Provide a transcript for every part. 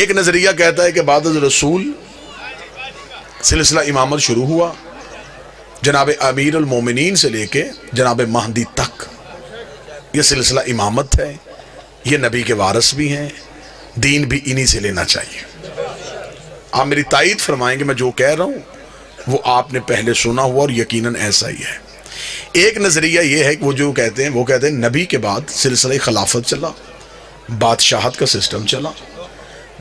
ایک نظریہ کہتا ہے کہ بعد از رسول سلسلہ امامت شروع ہوا، جناب امیر المومنین سے لے کے جناب مہدی تک یہ سلسلہ امامت ہے، یہ نبی کے وارث بھی ہیں، دین بھی انہی سے لینا چاہیے۔ آپ میری تائید فرمائیں گے میں جو کہہ رہا ہوں وہ آپ نے پہلے سنا ہوا اور یقیناً ایسا ہی ہے۔ ایک نظریہ یہ ہے کہ وہ کہتے ہیں نبی کے بعد سلسلہ خلافت چلا، بادشاہت کا سسٹم چلا،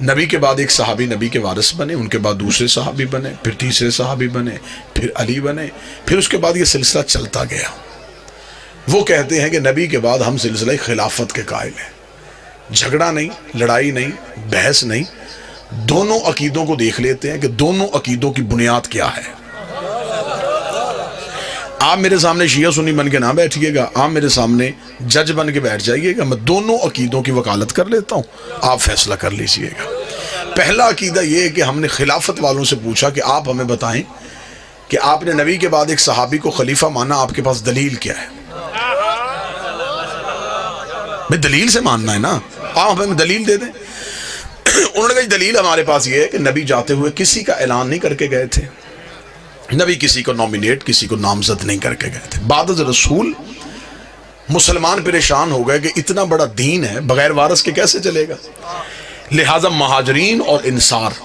نبی کے بعد ایک صحابی نبی کے وارث بنے، ان کے بعد دوسرے صحابی بنے، پھر تیسرے صحابی بنے، پھر علی بنے، پھر اس کے بعد یہ سلسلہ چلتا گیا۔ وہ کہتے ہیں کہ نبی کے بعد ہم سلسلہ خلافت کے قائل ہیں، جھگڑا نہیں، لڑائی نہیں، بحث نہیں، دونوں عقیدوں کو دیکھ لیتے ہیں کہ دونوں عقیدوں کی بنیاد کیا ہے۔ آپ میرے سامنے شیعہ سنی بن کے نہ بیٹھیے گا، آپ میرے سامنے جج بن کے بیٹھ جائیے گا، میں دونوں عقیدوں کی وکالت کر لیتا ہوں، آپ فیصلہ کر لیجئے گا۔ پہلا عقیدہ یہ ہے کہ ہم نے خلافت والوں سے پوچھا کہ آپ ہمیں بتائیں کہ آپ نے نبی کے بعد ایک صحابی کو خلیفہ مانا، آپ کے پاس دلیل کیا ہے؟ میں دلیل سے ماننا ہے نا، آپ ہمیں دلیل دے دیں۔ انہوں نے کہا دلیل ہمارے پاس یہ ہے کہ نبی جاتے ہوئے کسی کا اعلان نہیں کر کے گئے تھے، نبی کسی کو نومینیٹ، کسی کو نامزد نہیں کر کے گئے تھے۔ بعد از رسول مسلمان پریشان ہو گئے کہ اتنا بڑا دین ہے بغیر وارث کے کیسے چلے گا، لہٰذا مہاجرین اور انصار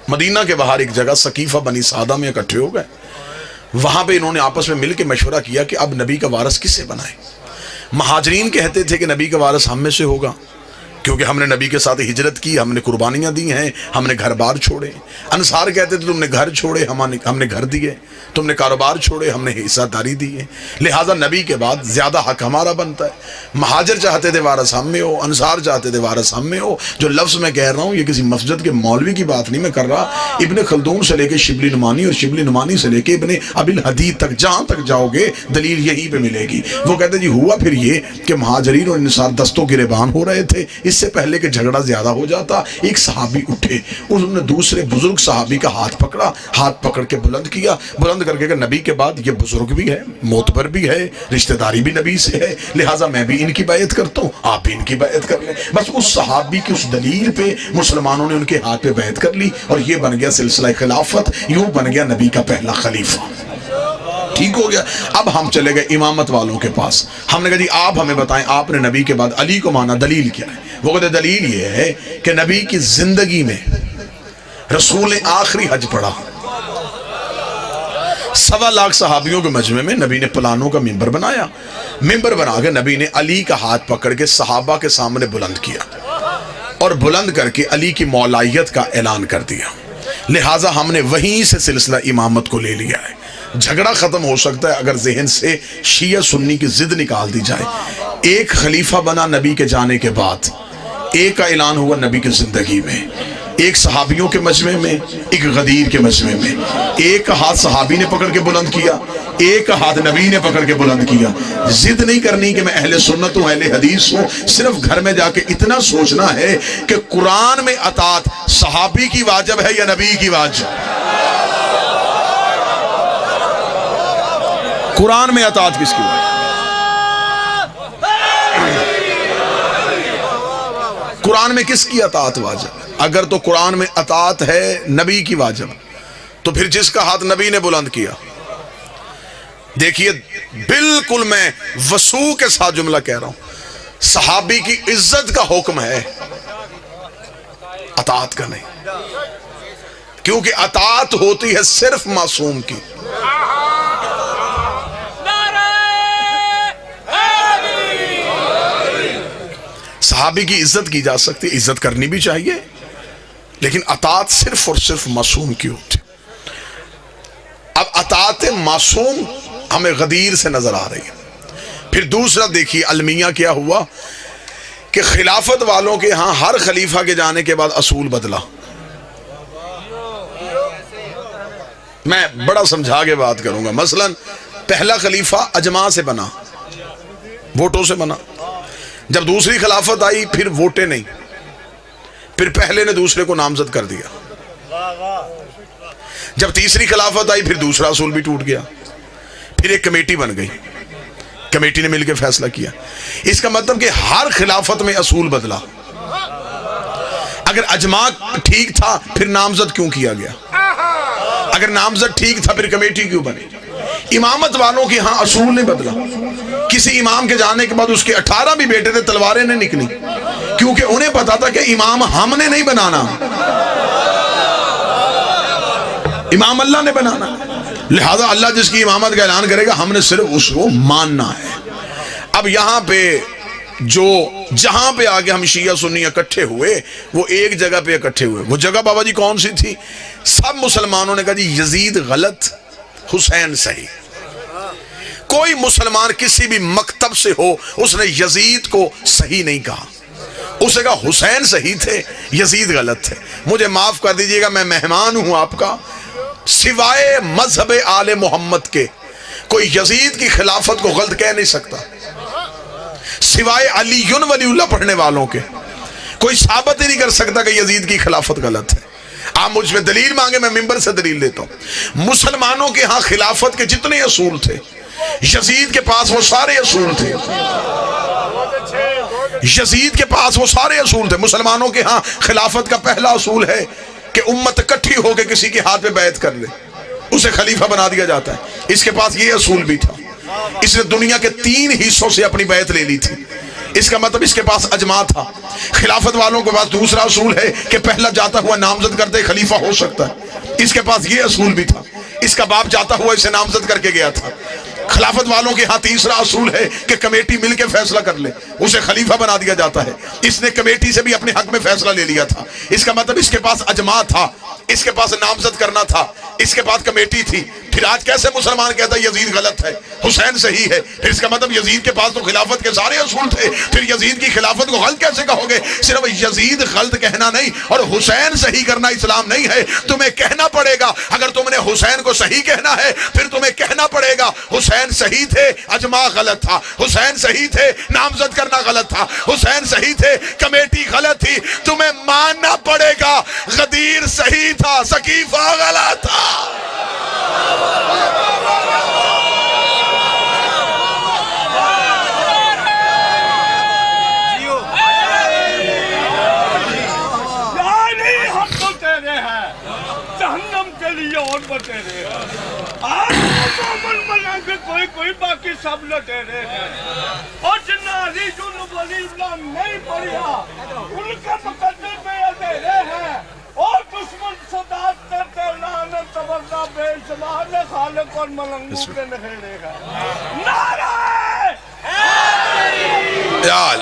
مدینہ کے باہر ایک جگہ سقیفہ بنی سعدہ میں اکٹھے ہو گئے۔ وہاں پہ انہوں نے آپس میں مل کے مشورہ کیا کہ اب نبی کا وارث کسے بنائیں۔ مہاجرین کہتے تھے کہ نبی کا وارث ہم میں سے ہوگا، کیونکہ ہم نے نبی کے ساتھ ہجرت کی، ہم نے قربانیاں دی ہیں، ہم نے گھر بار چھوڑے۔ انصار کہتے تھے تم نے گھر چھوڑے، ہم نے گھر دیے، تم نے کاروبار چھوڑے، ہم نے حصہ داری دی ہے، لہٰذا نبی کے بعد زیادہ حق ہمارا بنتا ہے۔ مہاجر چاہتے تھے وارث ہم میں ہو، انصار چاہتے تھے وارث ہم میں ہو۔ جو لفظ میں کہہ رہا ہوں یہ کسی مسجد کے مولوی کی بات نہیں میں کر رہا، ابن خلدون سے لے کے شبلی نعمانی اور شبلی نعمانی سے لے کے ابن ابی الحدید تک جہاں تک جاؤ گے دلیل یہیں پہ ملے گی۔ وہ کہتے جی ہوا پھر یہ کہ مہاجرین اور انصار دستوں گریبان ہو رہے تھے، اس سے پہلے کہ جھگڑا زیادہ ہو جاتا ایک صحابی اٹھے، انہوں نے دوسرے بزرگ صحابی کا ہاتھ پکڑا، ہاتھ پکڑ کے بلند کیا، بلند کر کے کہ نبی کے بعد یہ بزرگ بھی ہے، معتبر بھی ہے، رشتہ داری بھی نبی سے ہے، لہٰذا میں بھی ان کی بیعت کرتا ہوں، آپ بھی ان کی بیعت کر لیں۔ بس اس صحابی کی اس دلیل پہ مسلمانوں نے ان کے ہاتھ پہ بیعت کر لی اور یہ بن گیا سلسلہ خلافت، یوں بن گیا نبی کا پہلا خلیفہ۔ ٹھیک ہو گیا۔ اب ہم چلے گئے امامت والوں کے پاس، ہم نے کہا جی آپ ہمیں بتائیں آپ نے نبی کے بعد علی کو مانا، دلیل کیا ہے؟ وہ کہتے دلیل یہ ہے کہ نبی کی زندگی میں رسول نے آخری حج پڑھا، 1.25 لاکھ صحابیوں کے مجمع میں نبی نے پلانوں کا ممبر بنایا، ممبر بنا کے نبی نے علی کا ہاتھ پکڑ کے صحابہ کے سامنے بلند کیا اور بلند کر کے علی کی مولائیت کا اعلان کر دیا، لہٰذا ہم نے وہیں سے سلسلہ امامت کو لے لیا ہے۔ جھگڑا ختم ہو سکتا ہے اگر ذہن سے شیعہ سنی کی ضد نکال دی جائے۔ ایک خلیفہ بنا نبی کے جانے کے بعد، ایک کا اعلان ہوا نبی کی زندگی میں، ایک صحابیوں کے مجمع میں، ایک غدیر کے مجمع میں، ایک کا ہاتھ صحابی نے پکڑ کے بلند کیا، ایک کا ہاتھ نبی نے پکڑ کے بلند کیا۔ ضد نہیں کرنی کہ میں اہل سنت ہوں، اہل حدیث ہوں، صرف گھر میں جا کے اتنا سوچنا ہے کہ قرآن میں اطاعت صحابی کی واجب ہے یا نبی کی واجب؟ قرآن میں اطاعت کس کی واجب؟ قرآن میں کس کی اطاعت واجب؟ اگر تو قرآن میں اطاعت ہے نبی کی واجب، تو پھر جس کا ہاتھ نبی نے بلند کیا، دیکھیے بالکل میں وسوع کے ساتھ جملہ کہہ رہا ہوں، صحابی کی عزت کا حکم ہے، اطاعت کا نہیں، کیونکہ اطاعت ہوتی ہے صرف معصوم کی۔ صحابی کی عزت کی جا سکتی ہے، عزت کرنی بھی چاہیے، لیکن اطاعت صرف اور صرف معصوم کی ہوتی۔ اب اطاعت معصوم ہمیں غدیر سے نظر آ رہی ہے۔ پھر دوسرا دیکھیے المیہ کیا ہوا کہ خلافت والوں کے ہاں ہر خلیفہ کے جانے کے بعد اصول بدلا۔ میں بڑا سمجھا کے بات کروں گا۔ مثلا پہلا خلیفہ اجماع سے بنا، ووٹوں سے بنا، جب دوسری خلافت آئی پھر ووٹیں نہیں، پھر پہلے نے دوسرے کو نامزد کر دیا، جب تیسری خلافت آئی پھر دوسرا اصول بھی ٹوٹ گیا، پھر ایک کمیٹی بن گئی، کمیٹی نے مل کے فیصلہ کیا۔ اس کا مطلب کہ ہر خلافت میں اصول بدلا۔ اگر اجماع ٹھیک تھا پھر نامزد کیوں کیا گیا؟ اگر نامزد ٹھیک تھا پھر کمیٹی کیوں بنی؟ امامت والوں کے ہاں اصول نہیں بدلا. کسی امام کے جانے کے بعد اس کے 18 بھی بیٹے تھے، تلواریں نہیں نکلی، کیونکہ انہیں پتا تھا کہ امام ہم نے نہیں بنانا، امام اللہ نے بنانا. لہذا اللہ جس کی امامت کا اعلان کرے گا ہم نے صرف اس کو ماننا ہے. اب یہاں پہ جہاں پہ آگے ہم شیعہ سنی اکٹھے ہوئے وہ ایک جگہ پہ اکٹھے ہوئے. وہ جگہ بابا جی کون سی تھی؟ سب مسلمانوں نے کہا جی یزید غلط، حسین صحیح. کوئی مسلمان کسی بھی مکتب سے ہو اس نے یزید کو صحیح نہیں کہا، اسے کہا حسین صحیح تھے، یزید غلط تھے. مجھے معاف کر دیجئے گا، میں مہمان ہوں آپ کا. سوائے مذہب آل محمد کے کوئی یزید کی خلافت کو غلط کہہ نہیں سکتا. سوائے علی ولی اللہ پڑھنے والوں کے کوئی ثابت ہی نہیں کر سکتا کہ یزید کی خلافت غلط ہے. آپ مجھ میں دلیل مانگے، میں ممبر سے دلیل دیتا ہوں. مسلمانوں کے ہاں خلافت کے جتنے اصول تھے یزید کے پاس وہ سارے اصول تھے. یزید کے پاس وہ سارے اصول تھے. مسلمانوں کے ہاں خلافت کا پہلا اصول ہے کہ امت اکٹھی ہو کے کسی کے ہاتھ پہ بیعت کر لے، اسے خلیفہ بنا دیا جاتا ہے. اس کے پاس یہ اصول بھی تھا. اس نے دنیا کے 3 حصوں سے اپنی بیعت لے لی تھی. اس کا مطلب اس کے پاس اجماع تھا. خلافت والوں کے پاس دوسرا اصول ہے کہ پہلا جاتا ہوا نامزد کرتے خلیفہ ہو سکتا ہے. اس کے پاس یہ اصول بھی تھا. اس کا باپ جاتا ہوا اسے نامزد کر کے گیا تھا. خلافت والوں کے ہاں تیسرا اصول ہے کہ کمیٹی مل کے فیصلہ کر لے، اسے خلیفہ بنا دیا جاتا ہے. اس نے کمیٹی سے بھی اپنے حق میں فیصلہ لے لیا تھا. اس کا مطلب اس کے پاس اجماع تھا، اس کے پاس نامزد کرنا تھا، اس کے پاس کمیٹی تھی. پھر آج کیسے مسلمان کہتا ہے یزید غلط ہے، حسین صحیح ہے؟ پھر اس کا مطلب یزید کے پاس تو خلافت کے سارے اصول تھے، پھر یزید کی خلافت کو غلط کیسے کہو گے؟ صرف یزید غلط کہنا نہیں اور حسین صحیح کرنا اسلام نہیں ہے. تمہیں کہنا پڑے گا، اگر تم نے حسین کو صحیح کہنا ہے پھر تمہیں کہنا پڑے گا حسین صحیح تھے، اجماع غلط تھا. حسین صحیح تھے، نامزد کرنا غلط تھا. حسین صحیح تھے، کمیٹی غلط تھی. تمہیں ماننا پڑے گا غدیر صحیح تھا، سقیفہ غلط تھا. کوئی باقی سب لٹیرے ہیں اور جنازی جو ولی اللہ نہیں پڑھا ان کے مقدر پہ اندھیرے ہیں اور دشمن صدات کرتے لعنت تبرہ بے شمار خالق اور ملنگوں کے نخیرے ہیں. نعرہ یال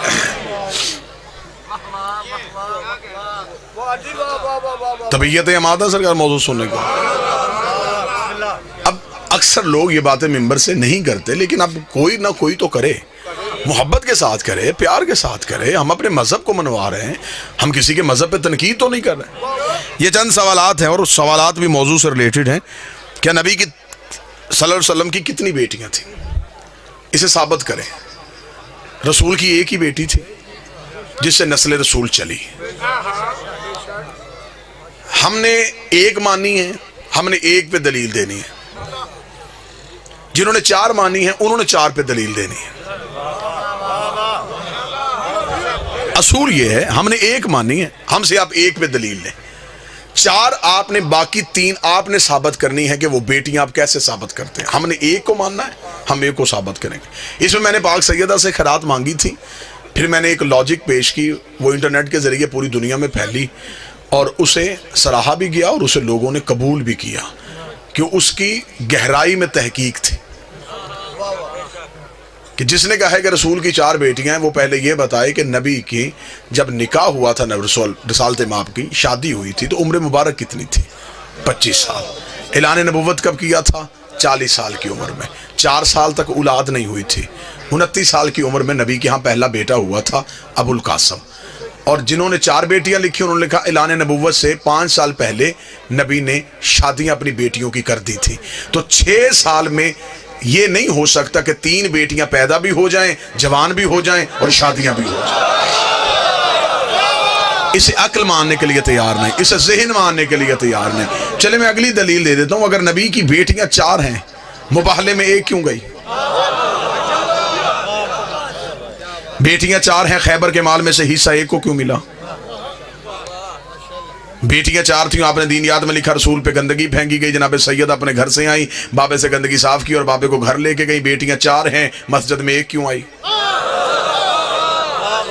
طبیعت امادہ سرکار موضوع سننے کو. اب اکثر لوگ یہ باتیں ممبر سے نہیں کرتے، لیکن اب کوئی نہ کوئی تو کرے، محبت کے ساتھ کرے، پیار کے ساتھ کرے. ہم اپنے مذہب کو منوا رہے ہیں، ہم کسی کے مذہب پہ تنقید تو نہیں کر رہے. یہ چند سوالات ہیں اور اس سوالات بھی موضوع سے ریلیٹڈ ہیں. کیا نبی کی صلی اللہ علیہ وسلم کی کتنی بیٹیاں تھیں؟ اسے ثابت کریں. رسول کی ایک ہی بیٹی تھی جس سے نسل رسول چلی. ہم نے ایک مانی ہے، ہم نے ایک پہ دلیل دینی ہے. جنہوں نے 4 مانی ہیں انہوں نے 4 پہ دلیل دینی ہے. اصول یہ ہے ہم نے ایک مانی ہے، ہم سے آپ ایک پہ دلیل لیں. 4 آپ نے، باقی 3 آپ نے ثابت کرنی ہے کہ وہ بیٹیاں آپ کیسے ثابت کرتے ہیں. ہم نے ایک کو ماننا ہے، ہم ایک کو ثابت کریں گے. اس میں میں نے پاک سیدہ سے خیرات مانگی تھی، پھر میں نے ایک لاجک پیش کی، وہ انٹرنیٹ کے ذریعے پوری دنیا میں پھیلی اور اسے سراہا بھی گیا اور اسے لوگوں نے قبول بھی کیا کہ اس کی گہرائی میں تحقیق تھی. کہ جس نے کہا ہے کہ رسول کی 4 بیٹیاں ہیں وہ پہلے یہ بتائے کہ نبی کی جب نکاح ہوا تھا، رسالت مآب کی شادی ہوئی تھی تو عمر مبارک کتنی تھی؟ 25 سال. اعلان نبوت کب کیا تھا؟ 40 سال کی عمر میں. 4 سال تک اولاد نہیں ہوئی تھی. 29 سال کی عمر میں نبی کے ہاں پہلا بیٹا ہوا تھا ابو القاسم. اور جنہوں نے 4 بیٹیاں لکھی انہوں نے لکھا اعلان نبوت سے 5 سال پہلے نبی نے شادیاں اپنی بیٹیوں کی کر دی تھی. تو 6 سال میں یہ نہیں ہو سکتا کہ 3 بیٹیاں پیدا بھی ہو جائیں، جوان بھی ہو جائیں اور شادیاں بھی ہو جائیں. اسے عقل ماننے کے لیے تیار نہیں، اسے ذہن ماننے کے لیے تیار نہیں. چلے میں اگلی دلیل دے دیتا ہوں. اگر نبی کی بیٹیاں 4 ہیں، مباہلے میں 1 کیوں گئی؟ بیٹیاں 4 ہیں، خیبر کے مال میں سے حصہ 1 کو کیوں ملا؟ بیٹیاں 4 تھیں، آپ نے دینیات میں لکھا رسول پہ گندگی پھینکی گئی، جناب سید اپنے گھر سے آئی، بابے سے گندگی صاف کی اور بابے کو گھر لے کے گئی۔ بیٹیاں 4 ہیں، مسجد میں 1 کیوں آئی؟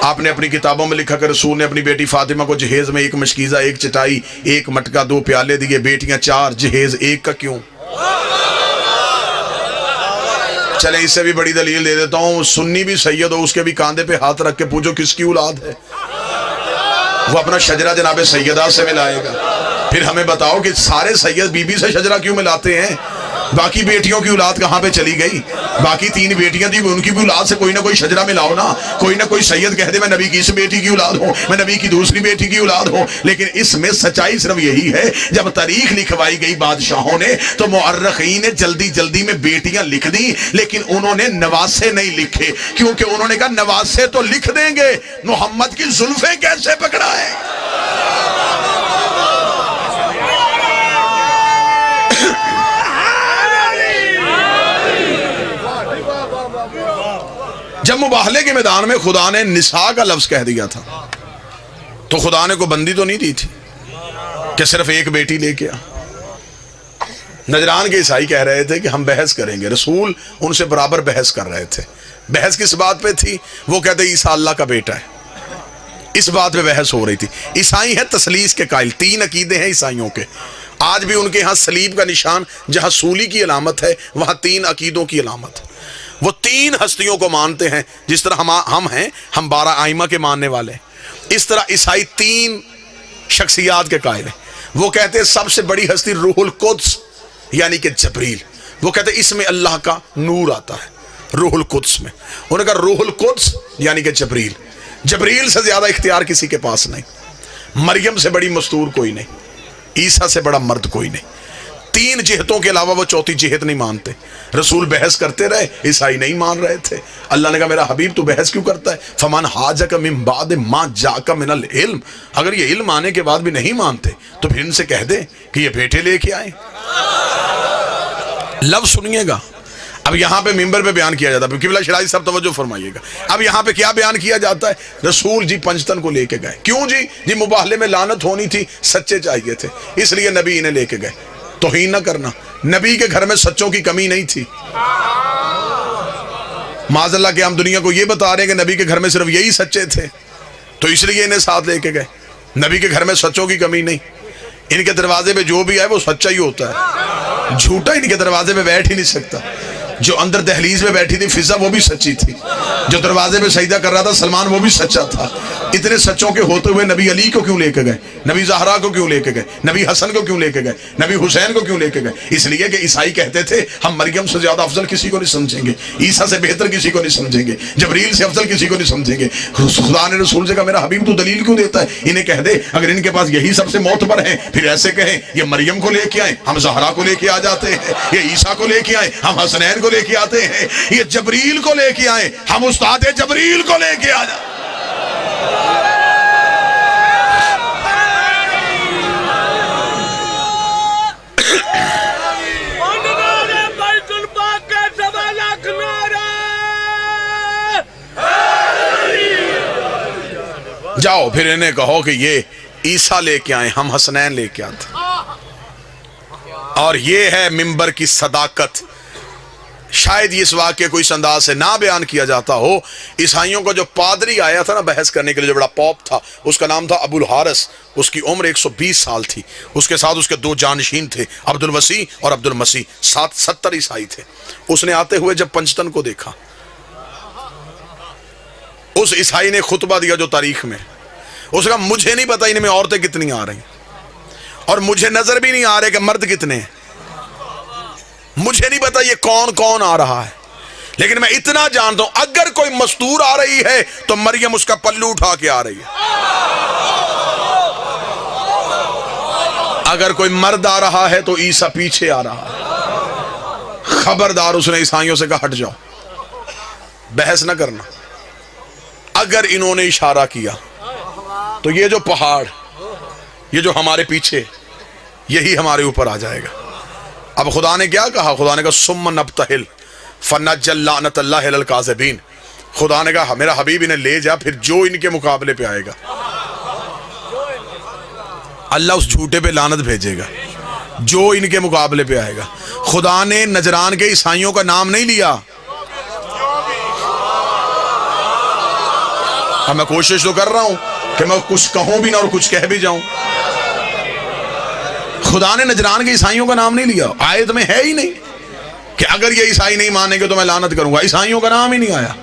آپ نے اپنی کتابوں میں لکھا کہ رسول نے اپنی بیٹی فاطمہ کو جہیز میں 1 مشکیزہ، 1 چٹائی، 1 مٹکا، 2 پیالے دیے۔ بیٹیاں 4، جہیز 1 کا کیوں؟ چلیں اس سے بھی بڑی دلیل دے دیتا ہوں، سنی بھی سید ہو، اس کے بھی کاندھے پہ ہاتھ رکھ کے پوچھو کس کی اولاد ہے، وہ اپنا شجرہ جناب سیدہ سے ملائے گا۔ پھر ہمیں بتاؤ کہ سارے سید بی بی سے شجرہ کیوں ملاتے ہیں؟ باقی بیٹیوں کی اولاد کہاں پہ چلی گئی؟ باقی 3 بیٹیاں تھیں، ان کی بھی اولاد سے کوئی نہ کوئی شجرہ ملاؤ نا، کوئی نہ کوئی سید کہہ دے میں نبی کی اس بیٹی کی اولاد ہوں، میں نبی کی دوسری بیٹی کی اولاد ہوں۔ لیکن اس میں سچائی صرف یہی ہے، جب تاریخ لکھوائی گئی بادشاہوں نے تو مؤرخین نے جلدی جلدی میں بیٹیاں لکھ دی، لیکن انہوں نے نواسے نہیں لکھے، کیونکہ انہوں نے کہا نواسے تو لکھ دیں گے، محمد کی زلفیں کیسے پکڑائیں؟ جب مباہلے کے میدان میں خدا نے نساء کا لفظ کہہ دیا تھا تو خدا نے کو بندی تو نہیں دی تھی کہ صرف 1 بیٹی لے کے آ۔ نجران کے عیسائی کہہ رہے تھے کہ ہم بحث کریں گے، رسول ان سے برابر بحث کر رہے تھے۔ بحث کس بات پہ تھی؟ وہ کہتے عیسیٰ اللہ کا بیٹا ہے، اس بات پہ بحث ہو رہی تھی۔ عیسائی ہیں تثلیث کے قائل، 3 عقیدے ہیں عیسائیوں کے، آج بھی ان کے ہاں صلیب کا نشان جہاں سولی کی علامت ہے وہاں 3 عقیدوں کی علامت ہے۔ وہ 3 ہستیوں کو مانتے ہیں، جس طرح ہم ہیں، ہم 12 آئمہ کے ماننے والے ہیں، اس طرح عیسائی 3 شخصیات کے قائل ہیں۔ وہ کہتے ہیں سب سے بڑی ہستی روح القدس یعنی کہ جبریل، وہ کہتے ہیں اس میں اللہ کا نور آتا ہے روح القدس میں۔ انہوں نے کہا روح القدس یعنی کہ جبریل، جبریل سے زیادہ اختیار کسی کے پاس نہیں، مریم سے بڑی مستور کوئی نہیں، عیسیٰ سے بڑا مرد کوئی نہیں۔ 3 جہتوں کے علاوہ وہ 4تھی جہت نہیں مانتے۔ رسول بحث کرتے رہے، عیسائی نہیں مان رہے تھے۔ اللہ نے کہا میرا حبیب تو بحث کیوں کرتا ہے؟ فمن حاجک من بعد ما جاءک من العلم، اگر یہ علم آنے کے بعد بھی نہیں مانتے تو پھر ان سے کہہ دے کہ یہ بیٹے لے کے آئیں۔ لفظ سنیے گا، اب یہاں پہ ممبر پہ بیان کیا جاتا ہے، قبلہ شرائط صاحب توجہ فرمائیے گا، اب یہاں پہ کیا بیان کیا جاتا ہے؟ رسول جی پنجتن کو لے کے گئے، کیوں جی مباہلے میں لعنت ہونی تھی، سچے چاہیے تھے، اس لیے نبی انہیں لے کے گئے۔ توہین نہ کرنا، نبی کے گھر میں سچوں کی کمی نہیں تھی۔ معاذ اللہ کہ ہم دنیا کو یہ بتا رہے ہیں کہ نبی کے گھر میں صرف یہی سچے تھے تو اس لیے انہیں ساتھ لے کے گئے۔ نبی کے گھر میں سچوں کی کمی نہیں، ان کے دروازے پہ جو بھی آئے وہ سچا ہی ہوتا ہے، جھوٹا ان کے دروازے پہ بیٹھ ہی نہیں سکتا۔ جو اندر دہلیز میں بیٹھی تھی فضا وہ بھی سچی تھی، جو دروازے پہ سجدہ کر رہا تھا سلمان وہ بھی سچا تھا۔ اتنے سچوں کے ہوتے ہوئے نبی علی کو کیوں لے کے گئے؟ نبی زہرا کو کیوں لے کے گئے؟ نبی حسن کو کیوں لے کے گئے؟ نبی حسین کو کیوں لے کے گئے؟ اس لیے کہ عیسائی کہتے تھے ہم مریم سے زیادہ افضل کسی کو نہیں سمجھیں گے، عیسیٰ سے بہتر کسی کو نہیں سمجھیں گے، جبریل سے افضل کسی کو نہیں سمجھیں گے۔ خدا نے رسول سے کہا میرا حبیب تو دلیل کیوں دیتا ہے؟ انہیں کہہ دے اگر ان کے پاس یہی سب سے معتبر ہیں پھر ایسے کہیں یہ مریم کو لے کے آئیں ہم زہرا کو لے کے آ جاتے ہیں، یہ عیسیٰ کو لے کے آئیں ہم حسنین کو لے کے آتے ہیں، یہ جبریل کو لے کے آئیں ہم استاد جبریل کو لے کے آ جائیں۔ جاؤ پھر انہیں کہو کہ یہ عیسیٰ لے کے آئیں ہم حسنین لے کے آتے۔ اور یہ ہے ممبر کی صداقت۔ شاید اس واقعے کو اس انداز سے نہ بیان کیا جاتا ہو۔ عیسائیوں کا جو پادری آیا تھا نا بحث کرنے کے لیے، جو بڑا پوپ تھا، اس کا نام تھا ابو الحارث، اس کی عمر 120 سال تھی، اس کے ساتھ اس کے 2 جانشین تھے، عبد الوسیع اور عبد المسیح، 70 عیسائی تھے۔ اس نے آتے ہوئے جب پنجتن کو دیکھا، اس عیسائی نے خطبہ دیا جو تاریخ میں، اس کا مجھے نہیں پتا ان میں عورتیں کتنی آ رہی اور مجھے نظر بھی نہیں آ رہے کہ مرد کتنے ہیں، مجھے نہیں پتا یہ کون کون آ رہا ہے، لیکن میں اتنا جانتا ہوں اگر کوئی مستور آ رہی ہے تو مریم اس کا پلو اٹھا کے آ رہی ہے، اگر کوئی مرد آ رہا ہے تو عیسیٰ پیچھے آ رہا ہے۔ خبردار، اس نے عیسائیوں سے کہا ہٹ جاؤ، بحث نہ کرنا۔ اگر انہوں نے اشارہ کیا تو یہ جو پہاڑ، یہ جو ہمارے پیچھے، یہی ہمارے اوپر آ جائے گا۔ اب خدا نے کیا کہا؟ خدا نے کہا ثم نبتہل فنجعل لعنت اللہ علی الکاذبین۔ خدا نے کہا میرا حبیب انہیں لے جا، پھر جو ان کے مقابلے پہ آئے گا اللہ اس جھوٹے پہ لعنت بھیجے گا جو ان کے مقابلے پہ آئے گا. خدا نے نجران کے عیسائیوں کا نام نہیں لیا. اب میں کوشش تو کر رہا ہوں کہ میں کچھ کہوں بھی نہ اور کچھ کہہ بھی جاؤں. خدا نے نجران کے عیسائیوں کا نام نہیں لیا. آیت میں ہے ہی نہیں کہ اگر یہ عیسائی نہیں مانیں گے تو میں لعنت کروں گا. عیسائیوں کا نام ہی نہیں آیا.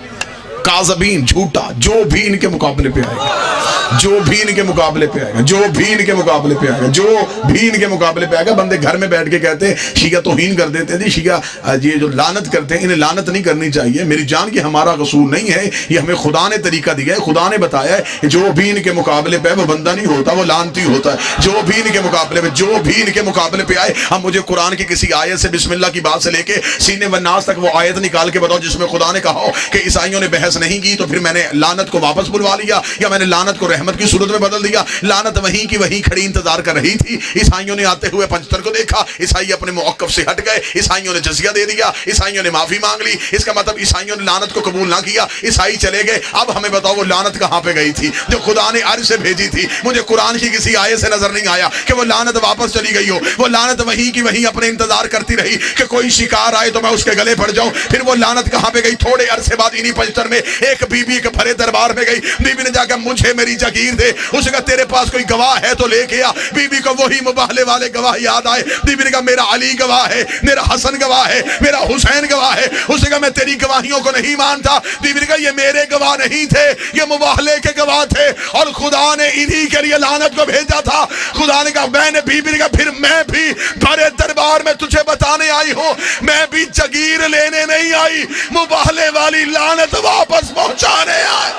کاذبین، جھوٹا، جو بھی ان کے مقابلے پہ آئے گا، جو بھی ان کے مقابلے پہ آئے گا، جو بھی ان کے مقابلے پہ آئے گا، جو بھی ان کے مقابلے پہ آئے گا. بندے گھر میں بیٹھ کے کہتے ہیں شیعہ توہین کر دیتے ہیں، شیعہ یہ جو لعنت کرتے ہیں، انہیں لعنت نہیں کرنی چاہیے. میری جان کی ہمارا قصور نہیں ہے، یہ ہمیں خدا نے طریقہ دیا ہے. خدا نے بتایا ہے جو بھی ان کے مقابلے پہ وہ بندہ نہیں ہوتا، وہ لعنتی ہوتا ہے. جو بھی ان کے مقابلے پہ، جو بھی ان کے مقابلے پہ آئے. اب مجھے قرآن کی کسی آیت سے، بسم اللہ کی بات سے لے کے سینے والناس تک وہ آیت نکال کے بتاؤ جس میں خدا نے کہا ہو کہ عیسائیوں نے بحث نہیں کی تو پھر میں نے لعنت کو واپس بلوا لیا، یا میں نے لعنت کو رحمت کی صورت میں بدل دیا. لعنت وہیں کی وہیں کھڑی انتظار کر رہی تھی. عیسائیوں نے آتے ہوئے پنجتر کو دیکھا، عیسائی اپنے موقف سے ہٹ گئے، عیسائیوں نے جزیہ دے دیا، عیسائیوں نے معافی مانگ لی. اس کا مطلب عیسائیوں نے لعنت کو قبول نہ کیا، عیسائی چلے گئے. اب ہمیں بتاؤ وہ لعنت کہاں پہ گئی تھی جو خدا نے عرش سے بھیجی تھی؟ مجھے قرآن کی کسی آیت سے نظر نہیں آیا کہ وہ لعنت واپس چلی گئی ہو. وہ لعنت وہیں کی وہیں اپنے انتظار کرتی رہی کہ کوئی شکار آئے تو میں اس کے گلے پڑ جاؤں. پھر وہ لعنت کہاں پہ گئی؟ تھوڑے عرصے بعد انہی پنجتر میں ایک بی بی کے بھرے دربار میں گئی. بی بی نے جا کے مجھے میری جگیر دے. اس نے کہا تیرے پاس کوئی گواہ ہے تو لے کے آ. بی بی کو وہی مباہلے والے گواہ یاد آئے. بی بی نے کہا میرا علی گواہ ہے، میرا حسن گواہ ہے، میرا حسین گواہ ہے. اس نے کہا میں تیری گواہیوں کو نہیں مانتا. بی بی نے کہا یہ میرے گواہ نہیں تھے، یہ مباہلے کے گواہ تھے، اور خدا نے انہی کے لیے لعنت کو بھیجا تھا. خدا نے کہا میں نے، بی بی نے کہا پھر میں بھی بڑے دربار میں تجھے بتانے آئی ہوں، میں بھی جگیر لینے نہیں آئی، مباہلے والی لعنت واپس پہنچانے آئی.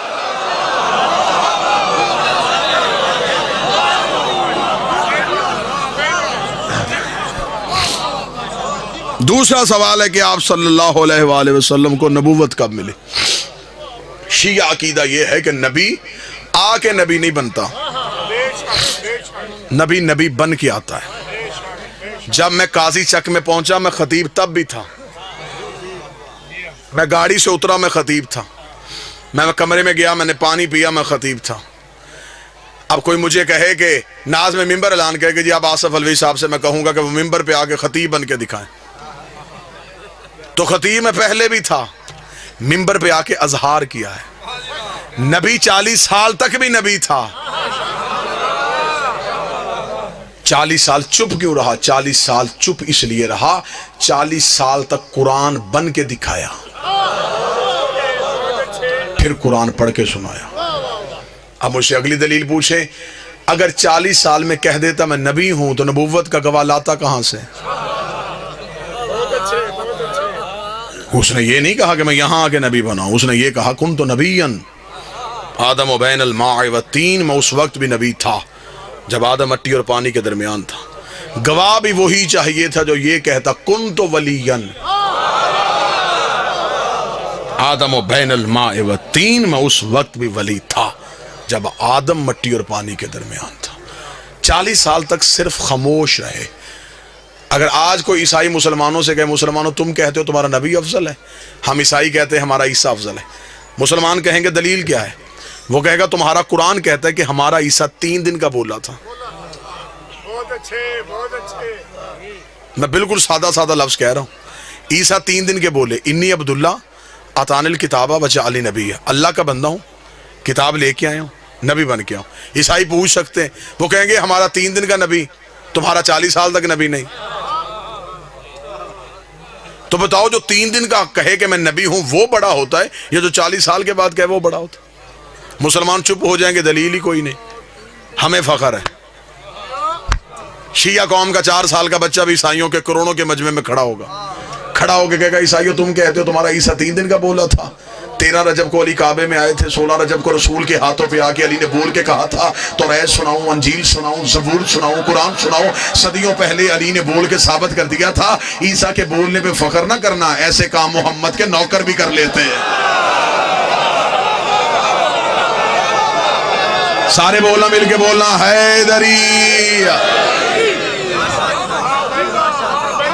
دوسرا سوال ہے کہ آپ صلی اللہ علیہ وآلہ وسلم کو نبوت کب ملی؟ شیعہ عقیدہ یہ ہے کہ نبی آ کے نبی نہیں بنتا، نبی نبی بن کے آتا ہے. جب میں قاضی چک میں پہنچا میں خطیب تب بھی تھا، میں گاڑی سے اترا میں خطیب تھا، میں کمرے میں گیا میں نے پانی پیا میں خطیب تھا. اب کوئی مجھے کہے کہ ناز میں ممبر اعلان کرے کہ جی آپ آصف الوی صاحب سے، میں کہوں گا کہ وہ ممبر پہ آ کے خطیب بن کے دکھائیں. تو خطیب میں پہلے بھی تھا، ممبر پہ آ کے اظہار کیا ہے. نبی 40 سال تک بھی نبی تھا. 40 سال چپ کیوں رہا؟ 40 سال چپ اس لیے رہا 40 سال تک قرآن بن کے دکھایا، پھر قرآن پڑھ کے سنایا. اب مجھ سے اگلی دلیل پوچھیں، اگر 40 سال میں کہہ دیتا میں نبی ہوں تو نبوت کا گواہ لاتا کہاں سے؟ اس نے یہ نہیں کہا کہ میں یہاں آ کے نبی بناؤں، اس نے یہ کہا کنت نبیًا آدم و بین الماء والطین، میں اس وقت بھی نبی تھا جب آدم مٹی اور پانی کے درمیان تھا. گواہ بھی وہی چاہیے تھا جو یہ کہتا کنت ولیًا آدم و بین الماء والطین، میں اس وقت بھی ولی تھا جب آدم مٹی اور پانی کے درمیان تھا. 40 سال تک صرف خاموش رہے. اگر آج کوئی عیسائی مسلمانوں سے کہے مسلمانوں تم کہتے ہو تمہارا نبی افضل ہے، ہم عیسائی کہتے ہیں ہمارا عیسیٰ افضل ہے. مسلمان کہیں گے دلیل کیا ہے؟ وہ کہے گا تمہارا قرآن کہتا ہے کہ ہمارا عیسیٰ 3 دن کا بولا تھا. بہت اچھے. میں بالکل سادہ سادہ لفظ کہہ رہا ہوں. عیسیٰ 3 دن کے بولے انی عبداللہ آتانی الکتابہ وجعلنی نبیّا، اللہ کا بندہ ہوں، کتاب لے کے آیا ہوں، نبی بن کے آؤں. عیسائی پوچھ سکتے ہیں، وہ کہیں گے ہمارا 3 دن کا نبی، تمہارا 40 سال تک نبی نہیں. تو بتاؤ جو 3 دن کا کہے کہ میں نبی ہوں وہ بڑا ہوتا ہے یا جو 40 سال کے بعد کہے وہ بڑا ہوتا ہے؟ مسلمان چپ ہو جائیں گے، دلیل ہی کوئی نہیں. ہمیں فخر ہے. شیعہ قوم کا 4 سال کا بچہ بھی عیسائیوں کے کروڑوں کے مجمع میں کھڑا ہوگا، کھڑا ہو کے کہے گا عیسائیوں تم کہتے ہو تمہارا عیسیٰ 3 دن کا بولا تھا. 13 رجب کو علی کعبے میں آئے تھے، 16 رجب کو رسول کے ہاتھوں پہ آ کے علی نے بول کے کہا تھا توریت سناؤں، انجیل سناؤں، زبور سناؤں، قرآن سناؤں. صدیوں پہلے علی نے بول کے ثابت کر دیا تھا. عیسیٰ کے بولنے پہ فخر نہ کرنا، ایسے کام محمد کے نوکر بھی کر لیتے ہیں. سارے بولنا، مل کے بولنا حیدری.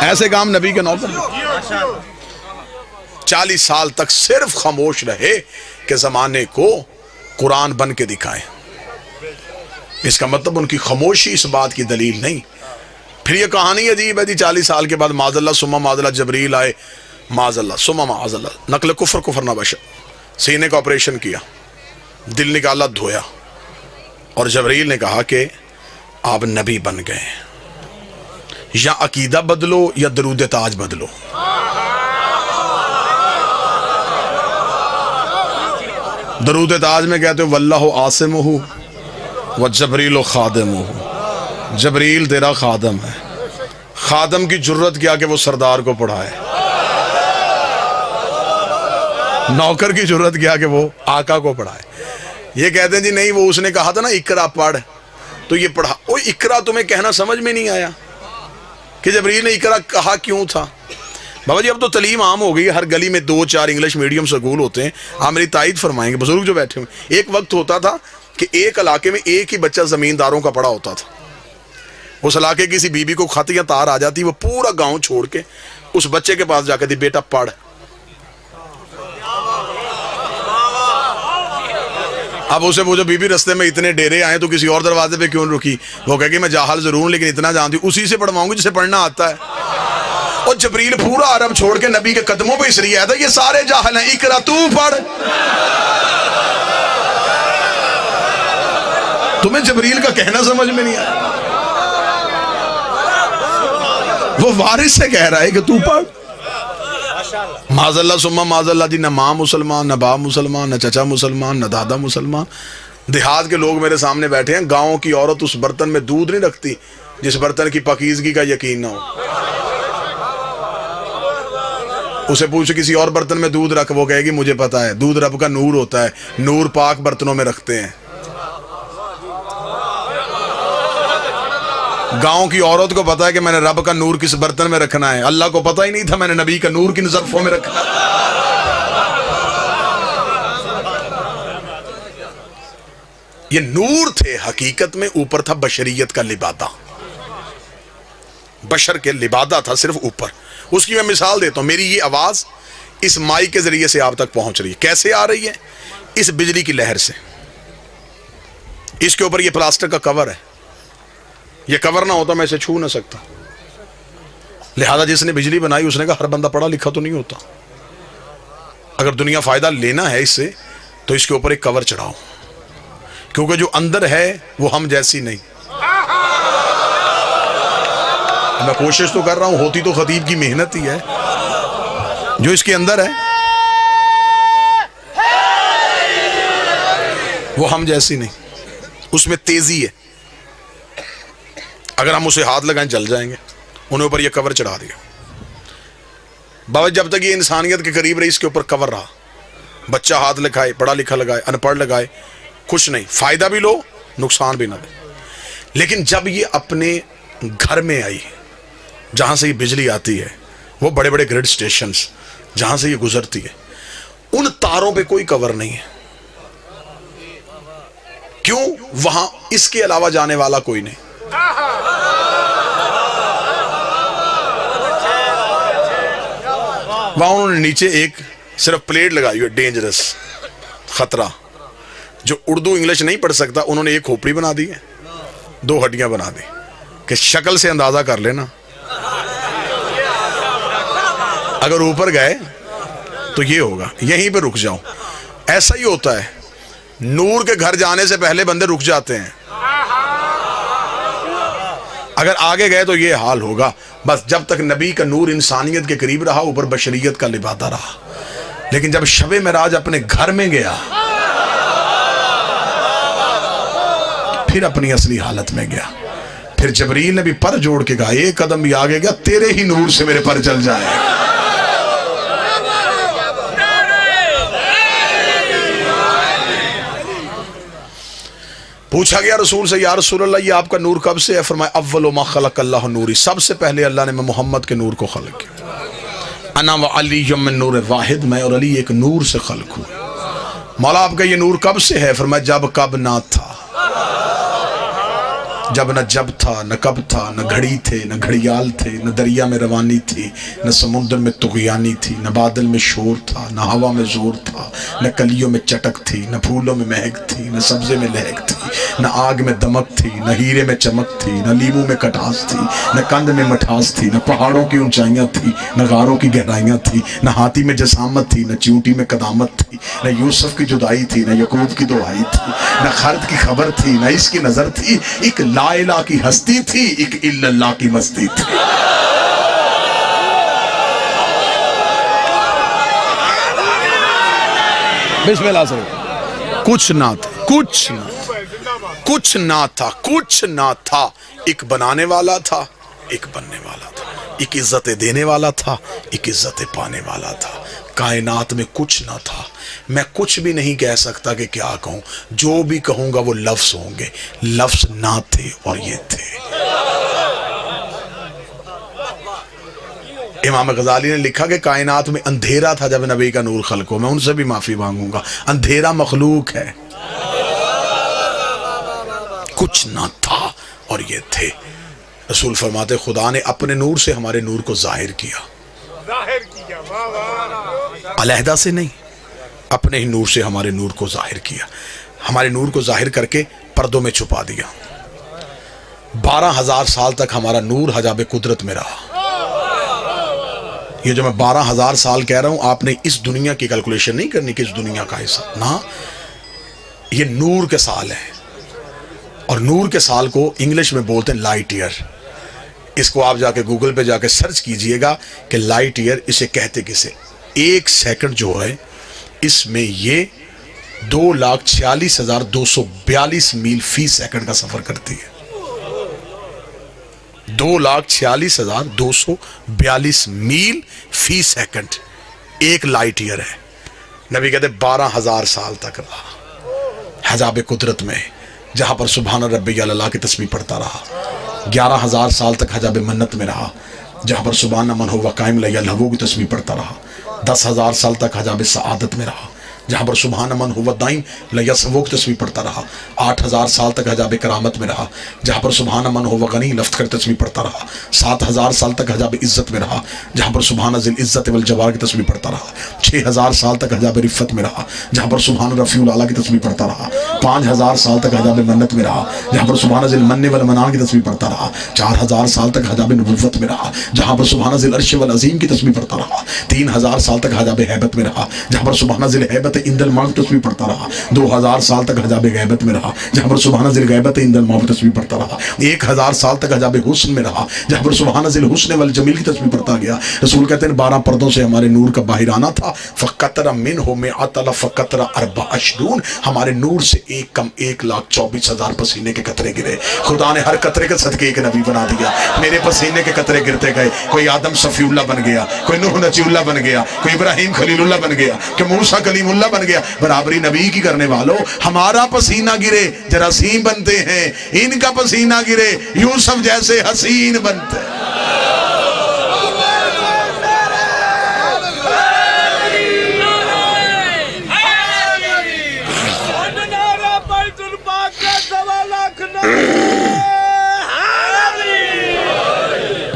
ایسے کام نبی کے نوکر. 40 سال تک صرف خاموش رہے کہ زمانے کو قرآن بن کے دکھائیں. اس کا مطلب ان کی خاموشی اس بات کی دلیل نہیں. پھر یہ کہانی عجیب ہے جی. 40 سال کے بعد معاذ اللہ ثم معاذ اللہ جبریل آئے, معاذ اللہ ثم معاذ اللہ, نقل کفر نہ بشر, سینے کا آپریشن کیا, دل نکالا, دھویا, اور جبریل نے کہا کہ آپ نبی بن گئے, یا عقیدہ بدلو یا درود تاج بدلو. درود تاج میں کہتے ہو واللہ عاصمہ وجبریل خادمہ, جبریل تیرا خادم ہے. خادم کی جرت کیا کہ وہ سردار کو پڑھائے, نوکر کی جرت کیا کہ وہ آقا کو پڑھائے. یہ کہتے ہیں جی نہیں, وہ اس نے کہا تھا نا اقرا پڑھ, تو یہ پڑھا. وہ اقرا تمہیں کہنا سمجھ میں نہیں آیا کہ جبریل نے اقرا کہا کیوں تھا؟ بابا جی اب تو تعلیم عام ہو گئی ہے, ہر گلی میں 2-4 انگلش میڈیم سکول ہوتے ہیں. آپ میری تائید فرمائیں گے بزرگ جو بیٹھے ہوئے. ایک وقت ہوتا تھا کہ ایک علاقے میں ایک ہی بچہ زمینداروں کا پڑا ہوتا تھا. اس علاقے کی کسی بیوی کو خط یا تار آ جاتی, وہ پورا گاؤں چھوڑ کے اس بچے کے پاس جا کے دی بیٹا پڑھ. اب اسے وہ جو بی بی رستے میں اتنے ڈیرے آئے تو کسی اور دروازے پہ کیوں رکی؟ وہ کہے کہ میں جاہل ضرور ہوں لیکن اتنا جانتی ہوں, اسی سے پڑھواؤں گی جسے پڑھنا آتا ہے. اور جبریل پورا عرب چھوڑ کے نبی کے قدموں پہ اس لیے آیا تھا, یہ سارے جاہل ہیں, اقرا تو پڑھ. تمہیں جبریل کا کہنا سمجھ میں نہیں آیا, وہ وارث سے کہہ رہا ہے کہ تو پڑھ. معاذ اللہ ثم معاذ اللہ جی, نہ ماں مسلمان, نہ باپ مسلمان, نہ چچا مسلمان, نہ دادا مسلمان. دیہات کے لوگ میرے سامنے بیٹھے ہیں, گاؤں کی عورت اس برتن میں دودھ نہیں رکھتی جس برتن کی پاکیزگی کا یقین نہ ہو. اسے پوچھ کسی اور برتن میں دودھ رکھ, وہ کہے گی مجھے پتا ہے دودھ رب کا نور ہوتا ہے, نور پاک برتنوں میں رکھتے ہیں. گاؤں کی عورت کو پتا ہے کہ میں نے رب کا نور کس برتن میں رکھنا ہے, اللہ کو پتا ہی نہیں تھا میں نے نبی کا نور کن ظرفوں میں رکھنا ہے. یہ نور تھے حقیقت میں, اوپر تھا بشریت کا لبادہ, بشر کے لبادہ تھا صرف اوپر. اس کی میں مثال دیتا ہوں. میری یہ آواز اس مائی کے ذریعے سے آپ تک پہنچ رہی ہے. کیسے آ رہی ہے؟ اس بجلی کی لہر سے. اس کے اوپر یہ پلاسٹک کا کور ہے, یہ کور نہ ہوتا میں اسے چھو نہ سکتا. لہذا جس نے بجلی بنائی اس نے کہا ہر بندہ پڑھا لکھا تو نہیں ہوتا, اگر دنیا فائدہ لینا ہے اس سے تو اس کے اوپر ایک کور چڑھاؤ, کیونکہ جو اندر ہے وہ ہم جیسی نہیں. میں کوشش تو کر رہا ہوں, ہوتی تو خطیب کی محنت ہی ہے. جو اس کے اندر ہے وہ ہم جیسی نہیں, اس میں تیزی ہے. اگر ہم اسے ہاتھ لگائیں چل جائیں گے. انہیں اوپر یہ کور چڑھا دیا. بابا جب تک یہ انسانیت کے قریب رہی اس کے اوپر کور رہا. بچہ ہاتھ لگائے, پڑھا لکھا لگائے, ان پڑھ لگائے, کچھ نہیں, فائدہ بھی لو نقصان بھی نہ دے. لیکن جب یہ اپنے گھر میں آئی جہاں سے یہ بجلی آتی ہے, وہ بڑے بڑے گریڈ سٹیشنز جہاں سے یہ گزرتی ہے, ان تاروں پہ کوئی کور نہیں ہے. کیوں؟ وہاں اس کے علاوہ جانے والا کوئی نہیں. وہاں انہوں نے نیچے ایک صرف پلیٹ لگائی ہے, ڈینجرس, خطرہ. جو اردو انگلش نہیں پڑھ سکتا انہوں نے ایک کھوپڑی بنا دی ہے, 2 ہڈیاں بنا دی کہ شکل سے اندازہ کر لینا, اگر اوپر گئے تو یہ ہوگا, یہیں پہ رک جاؤ. ایسا ہی ہوتا ہے, نور کے گھر جانے سے پہلے بندے رک جاتے ہیں, اگر آگے گئے تو یہ حال ہوگا. بس جب تک نبی کا نور انسانیت کے قریب رہا, اوپر بشریت کا لبادہ رہا. لیکن جب شب معراج اپنے گھر میں گیا, پھر اپنی اصلی حالت میں گیا. پھر جبریل نے بھی پر جوڑ کے کہا, ایک قدم بھی آگے گیا تیرے ہی نور سے میرے پر چل جائے. پوچھا گیا رسول سے, یا رسول اللہ یہ آپ کا نور کب سے ہے؟ فرمایا اول ما خلق اللہ نوری, سب سے پہلے اللہ نے محمد کے نور کو خلق کیا. انا و علی من نور واحد, میں اور علی ایک نور سے خلق ہوں. مولا آپ کا یہ نور کب سے ہے؟ فرمایا جب کب نہ تھا, جب نہ جب تھا نہ کب تھا، نہ گھڑی تھے نہ گھڑیال تھے، نہ دریا میں روانی تھی نہ سمندر میں طغیانی تھی، نہ بادل میں شور تھا نہ ہوا میں زور تھا، نہ کلیوں میں چٹک تھی نہ پھولوں میں مہک تھی، نہ سبزے میں لہک تھی، نہ آگ میں دمک تھی نہ ہیرے میں چمک تھی، نہ لیموں میں کٹاس تھی نہ کند میں مٹھاس تھی، نہ پہاڑوں کی اونچائیاں تھی نہ غاروں کی گہرائیاں تھی، نہ ہاتھی میں جسامت تھی نہ چیونٹی میں قدامت تھی، نہ یوسف کی جدائی تھی نہ یعقوب کی دعائی تھی، نہ خرد کی خبر تھی نہ اس کی نظر تھی، ایک لا الہ کی ہستی تھی ایک الا اللہ کی مستی تھی۔ بسم اللہ سے کچھ نہ تھا، کچھ نہ تھا، کچھ نہ تھا، ایک بنانے والا تھا ایک بننے والا تھا، ایک عزت دینے والا تھا ایک عزت پانے والا تھا۔ کائنات میں کچھ نہ تھا، میں کچھ بھی نہیں کہہ سکتا کہ کیا کہوں، جو بھی کہوں گا وہ لفظ ہوں گے، لفظ نہ تھے اور یہ تھے۔ امام غزالی نے لکھا کہ کائنات میں اندھیرا تھا جب نبی کا نور خلق ہو، میں ان سے بھی معافی مانگوں گا، اندھیرا مخلوق ہے، کچھ نہ تھا اور یہ تھے۔ رسول فرماتے خدا نے اپنے نور سے ہمارے نور کو ظاہر کیا، علیحدہ سے نہیں، اپنے ہی نور سے ہمارے نور کو ظاہر کیا، ہمارے نور کو ظاہر کر کے پردوں میں چھپا دیا۔ 12,000 سال تک ہمارا نور حجاب قدرت میں رہا۔ یہ جو میں 12,000 سال کہہ رہا ہوں، آپ نے اس دنیا کی کیلکولیشن نہیں کرنی کہ اس دنیا کا حصہ، نہ، یہ نور کے سال ہیں، اور نور کے سال کو انگلش میں بولتے ہیں لائٹ ایئر۔ اس کو آپ جا کے گوگل پہ جا کے سرچ کیجئے گا کہ لائٹ ایئر اسے کہتے کسے۔ 1 سیکنڈ جو ہے اس میں یہ 2,46,242 میل فی سیکنڈ کا سفر کرتی ہے۔ 2,46,242 میل فی سیکنڈ ایک لائٹ ایئر ہے۔ نبی کہتے 12,000 سال تک رہا حجاب قدرت میں، جہاں پر سبحان ربی اللہ کی تسبیح پڑھتا رہا۔ 11,000 سال تک حجاب منت میں رہا، جہاں پر سبحان من ہوا قائم لیا لہو کی تسبیح پڑھتا رہا۔ 10,000 سال تک حجاب سعادت میں رہا، جہاں پر سبحان من ہوا دائم لیا سبو کی تسبیح پڑھتا رہا۔ 8,000 سال تک حجاب کرامت میں رہا، جہاں پر سبحان من ہوا غنی لفظ کر تسبیح پڑھتا رہا۔ 7,000 سال تک حجاب عزت میں رہا، جہاں پر سبحان ذی العزت والجبار کی تسبیح پڑھتا رہا۔ 6,000 سال تک حجاب رفت میں رہا، جہاں پر سبحان رفیع الاعلیٰ کی تسبیح پڑھتا رہا۔ 5,000 سال تک حجاب منت میں رہا، جہاں پر سبحان ذی المن والمنان کی تسبیح پڑھتا رہا۔ 4,000 سال تک حجاب نبوت میں رہا، جہاں پر سبحان ذی العرش والعظیم کی تسبیح پڑھتا رہا۔ 3,000 سال تک حجاب ہیبت میں رہا، جہاں پر سبحان ذی الہیبت عند الموت تسبیح پڑھتا رہا۔ 2,000 سال تک حجاب غیبت میں رہا، جہاں پر سبحان ذی الغیبت عند الموت تسبیح پڑھتا رہا۔ 1,000 سال تک حجاب حسن میں رہا، جہاں پر سبحان ذی الحسن والجمیل کی تسبیح پڑھتا گیا۔ رسول کہتے ہیں 12 پردوں سے ہمارے نور کا باہر آنا تھا۔ فقطر منہ مئۃ الف فقطر 24، ہمارے نور سے ایک کم 1,24,000 پسینے کے قطرے گرے۔ خدا نے ہر قطرے کے صدقے ایک نبی بنا دیا۔ میرے پسینے کے قطرے گرتے گئے، کوئی آدم صفی اللہ بن گیا، کوئی نوح نجی اللہ بن گیا، کوئی ابراہیم خلیل اللہ بن گیا، کوئی موسیٰ کلیم اللہ بن گیا۔ برابری نبی کی کرنے والوں، ہمارا پسینہ گرے جراثیم بنتے ہیں، ان کا پسینہ گرے یوسف جیسے حسین بنتے ہیں۔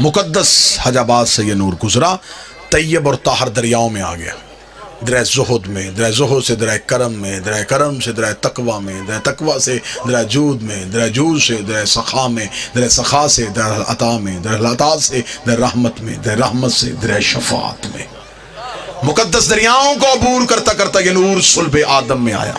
مقدس حجابات سے یہ نور گزرا، طیب اور طاہر دریاؤں میں آ گیا، درہ زہد میں، درہ زہد سے درہ کرم میں، درہ کرم سے درہ تقوی میں، درہ تقوی سے درہ جود میں، درہ جود سے درہ سخا میں، درہ سخا سے درہ عطا میں، درہ عطا سے درہ رحمت میں، درہ رحمت سے درہ شفاعت میں۔ مقدس دریاؤں کو عبور کرتا کرتا یہ نور صلب آدم میں آیا،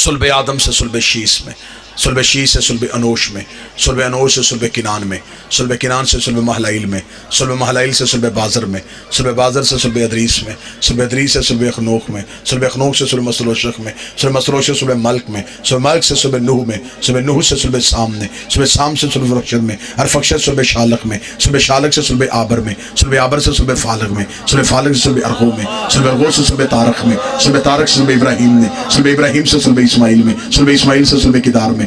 صلب آدم سے صلب شیس میں، صلب شیس سے صلب انوش میں، صلب انوش سے صلب کنان میں، صلب کنان سے صلب محلائل میں، صلب محلائل سے صلب بازر میں، صلب بازر سے صلب ادریس میں، صلب ادریس سے صلب اخنوخ میں، صلب اخنوخ سے صلب مسلوشخ میں، صلب مسلوش سے صلب ملک میں، صلب ملک سے صلب نوح میں، صلب نوح سے صلب سام میں، صلب سام سے صلب رخشد میں، ارفخشد صلب شالق میں، صلب شالق سے صلب آبر میں، صلب آبر سے صلب فالق میں، صلب فالق سے صلب ارغو میں، صلب ارغو سے صلب تارق میں، صلب تارق سے صلب ابراہیم میں، صلب ابراہیم سے صلب اسماعیل میں، صلب اسماعیل سے صلب کدار میں،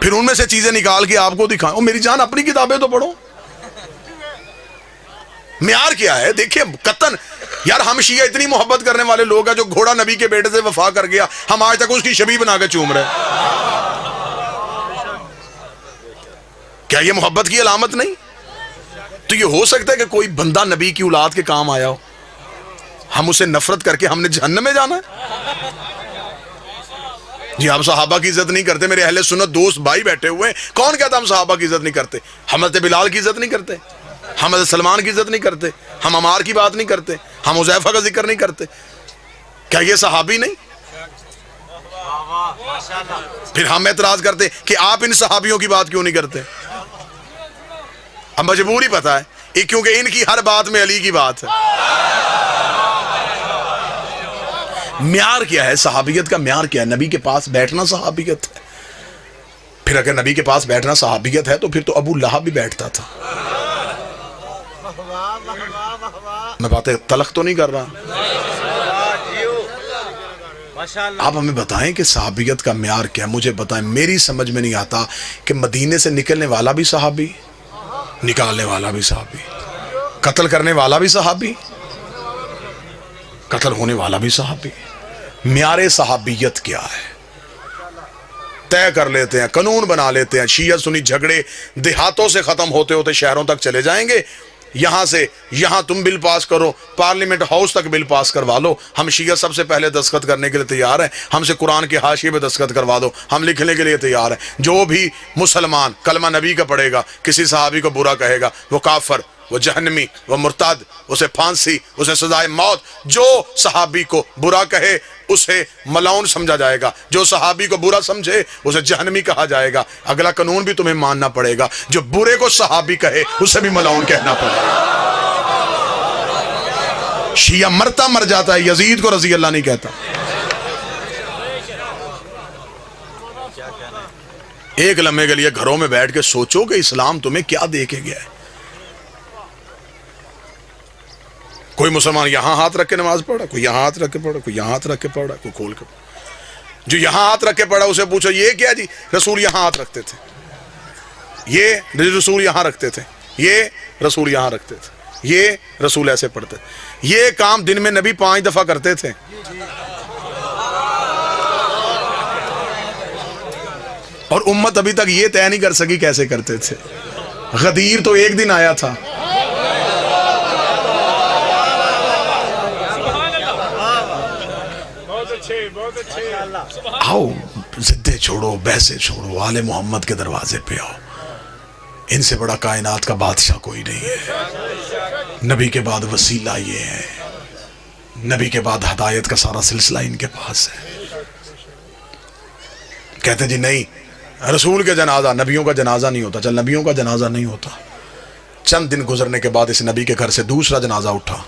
پھر ان میں سے چیزیں نکال کے آپ کو دکھائیں. او میری جان اپنی کتابیں تو پڑھو. معیار کیا ہے؟ دیکھیں قطن یار ہم شیعہ اتنی محبت کرنے والے لوگ ہیں جو گھوڑا نبی کے بیٹے سے وفا کر گیا ہم آج تک اس کی شبیہ بنا کے چوم رہے. کیا یہ محبت کی علامت نہیں؟ تو یہ ہو سکتا ہے کہ کوئی بندہ نبی کی اولاد کے کام آیا ہو ہم اسے نفرت کر کے ہم نے جہنم میں جانا ہے؟ جی ہم صحابہ کی عزت نہیں کرتے. میرے اہل سنت دوست بھائی بیٹھے ہوئے ہیں, کون کہتا ہم صحابہ کی عزت نہیں کرتے؟ حضرت بلال کی عزت نہیں کرتے, ہم حضرت سلمان کی عزت نہیں کرتے, ہم عمار کی بات نہیں کرتے, ہم حذیفہ کا ذکر نہیں کرتے. کیا یہ صحابی نہیں؟ پھر ہم اعتراض کرتے کہ آپ ان صحابیوں کی بات کیوں نہیں کرتے؟ اب مجبوری پتا ہے کیونکہ ان کی ہر بات میں علی کی بات ہے. معیار کیا ہے صحابیت کا؟ معیار کیا ہے؟ نبی کے پاس بیٹھنا صحابیت ہے. پھر اگر نبی کے پاس بیٹھنا صحابیت ہے تو پھر تو ابو لہب بھی بیٹھتا تھا. میں باتیں تلخ تو نہیں کر رہا. آپ ہمیں بتائیں کہ صحابیت کا معیار کیا ہے؟ مجھے بتائیں. میری سمجھ میں نہیں آتا کہ مدینے سے نکلنے والا بھی صحابی, نکالنے والا بھی صحابی, قتل کرنے والا بھی صحابی, قتل ہونے والا بھی صحابی. معیار صحابیت کیا ہے؟ طے کر لیتے ہیں, قانون بنا لیتے ہیں. شیعہ سنی جھگڑے دیہاتوں سے ختم ہوتے ہوتے شہروں تک چلے جائیں گے. یہاں سے یہاں تم بل پاس کرو, پارلیمنٹ ہاؤس تک بل پاس کروا لو. ہم شیعہ سب سے پہلے دستخط کرنے کے لیے تیار ہیں. ہم سے قرآن کے حاشیے پہ دستخط کروا دو, ہم لکھنے کے لیے تیار ہیں. جو بھی مسلمان کلمہ نبی کا پڑھے گا, کسی صحابی کو برا کہے گا, وہ کافر, وہ جہنمی, وہ مرتد, اسے پھانسی, اسے سزائے موت. جو صحابی کو برا کہے اسے ملعون سمجھا جائے گا, جو صحابی کو برا سمجھے اسے جہنمی کہا جائے گا. اگلا قانون بھی تمہیں ماننا پڑے گا, جو برے کو صحابی کہے اسے بھی ملعون کہنا پڑے گا. شیعہ مرتا مر جاتا ہے, یزید کو رضی اللہ نہیں کہتا. ایک لمحے کے لیے گھروں میں بیٹھ کے سوچو کہ اسلام تمہیں کیا دے کے گیا ہے. کوئی مسلمان یہاں ہاتھ رکھ کے نماز پڑھا, کوئی یہاں ہاتھ رکھ کے پڑھا, کوئی یہاں ہاتھ رکھ کے پڑھا, کوئی کھول کے پڑھا. جو یہاں ہاتھ رکھ کے پڑھا اسے پوچھو یہ کیا جی؟ رسول یہاں ہاتھ رکھتے تھے, یہ رسول یہاں رکھتے تھے, یہ رسول یہاں رکھتے تھے, یہ رسول ایسے پڑھتے تھے. یہ کام دن میں نبی 5 دفعہ کرتے تھے. اور امت ابھی تک یہ طے نہیں کر سکی کیسے کرتے تھے. غدیر تو ایک دن آیا تھا, آؤ ضدیں چھوڑو, بحثیں چھوڑو, آل محمد کے دروازے پہ آؤ. ان سے بڑا کائنات کا بادشاہ کوئی نہیں ہے. نبی کے بعد وسیلہ یہ ہے, نبی کے بعد ہدایت کا سارا سلسلہ ان کے پاس ہے. کہتے جی نہیں رسول کے جنازہ, نبیوں کا جنازہ نہیں ہوتا. چل نبیوں کا جنازہ نہیں ہوتا. چند دن گزرنے کے بعد اس نبی کے گھر سے دوسرا جنازہ اٹھا,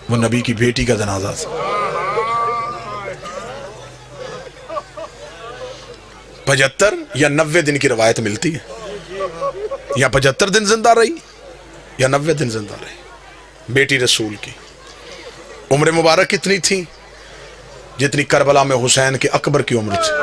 وہ نبی کی بیٹی کا جنازہ تھا. 75 یا 90 دن کی روایت ملتی ہے, یا 75 دن زندہ رہی یا 90 دن زندہ رہی بیٹی رسول کی. عمر مبارک کتنی تھی؟ جتنی کربلا میں حسین کے اکبر کی عمر تھی.